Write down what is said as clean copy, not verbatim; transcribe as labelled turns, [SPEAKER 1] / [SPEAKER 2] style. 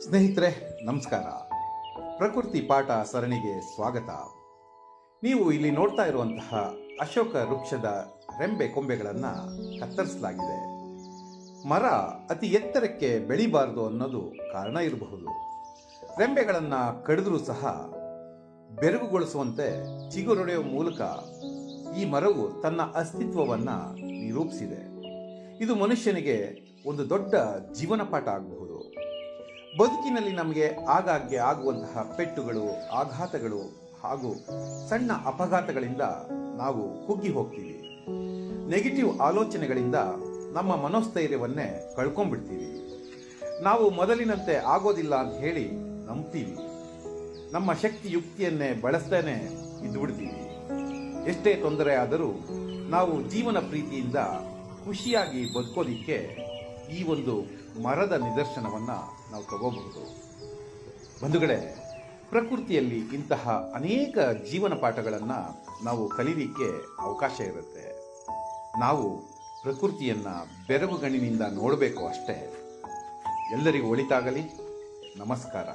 [SPEAKER 1] ಸ್ನೇಹಿತರೆ ನಮಸ್ಕಾರ. ಪ್ರಕೃತಿ ಪಾಠ ಸರಣಿಗೆ ಸ್ವಾಗತ. ನೀವು ಇಲ್ಲಿ ನೋಡ್ತಾ ಇರುವಂತಹ ಅಶೋಕ ವೃಕ್ಷದ ರೆಂಬೆ ಕೊಂಬೆಗಳನ್ನು ಕತ್ತರಿಸಲಾಗಿದೆ. ಮರ ಅತಿ ಎತ್ತರಕ್ಕೆ ಬೆಳಿಬಾರದು ಅನ್ನೋದು ಕಾರಣ ಇರಬಹುದು. ರೆಂಬೆಗಳನ್ನು ಕಡಿದ್ರೂ ಸಹ ಬೆರಗುಗೊಳಿಸುವಂತೆ ಚಿಗುರೊಡೆಯುವ ಮೂಲಕ ಈ ಮರವು ತನ್ನ ಅಸ್ತಿತ್ವವನ್ನು ನಿರೂಪಿಸಿದೆ. ಇದು ಮನುಷ್ಯನಿಗೆ ಒಂದು ದೊಡ್ಡ ಜೀವನ ಪಾಠ ಆಗಬಹುದು. ಬದುಕಿನಲ್ಲಿ ನಮಗೆ ಆಗಾಗ್ಗೆ ಆಗುವಂತಹ ಪೆಟ್ಟುಗಳು, ಆಘಾತಗಳು ಹಾಗೂ ಸಣ್ಣ ಅಪಘಾತಗಳಿಂದ ನಾವು ಕುಗ್ಗಿ ಹೋಗ್ತೀವಿ. ನೆಗೆಟಿವ್ ಆಲೋಚನೆಗಳಿಂದ ನಮ್ಮ ಮನೋಸ್ಥೈರ್ಯವನ್ನೇ ಕಳ್ಕೊಂಡ್ಬಿಡ್ತೀವಿ. ನಾವು ಮೊದಲಿನಂತೆ ಆಗೋದಿಲ್ಲ ಅಂತ ಹೇಳಿ ನಂಬ್ತೀವಿ. ನಮ್ಮ ಶಕ್ತಿ ಯುಕ್ತಿಯನ್ನೇ ಬಳಸ್ತಾನೆ ಇದ್ದುಬಿಡ್ತೀವಿ. ಎಷ್ಟೇ ತೊಂದರೆ ಆದರೂ ನಾವು ಜೀವನ ಪ್ರೀತಿಯಿಂದ ಖುಷಿಯಾಗಿ ಬದುಕೋದಿಕ್ಕೆ ಈ ಒಂದು ಮರದ ನಿದರ್ಶನವನ್ನು ನಾವು ತಗೋಬಹುದು. ಬಂಧುಗಳೇ, ಪ್ರಕೃತಿಯಲ್ಲಿ ಇಂತಹ ಅನೇಕ ಜೀವನ ಪಾಠಗಳನ್ನು ನಾವು ಕಲೀಲಿಕ್ಕೆ ಅವಕಾಶ ಇರುತ್ತೆ. ನಾವು ಪ್ರಕೃತಿಯನ್ನು ಬೆರಗುಗಣ್ಣಿನಿಂದ ನೋಡಬೇಕು ಅಷ್ಟೇ. ಎಲ್ಲರಿಗೂ ಒಳಿತಾಗಲಿ. ನಮಸ್ಕಾರ.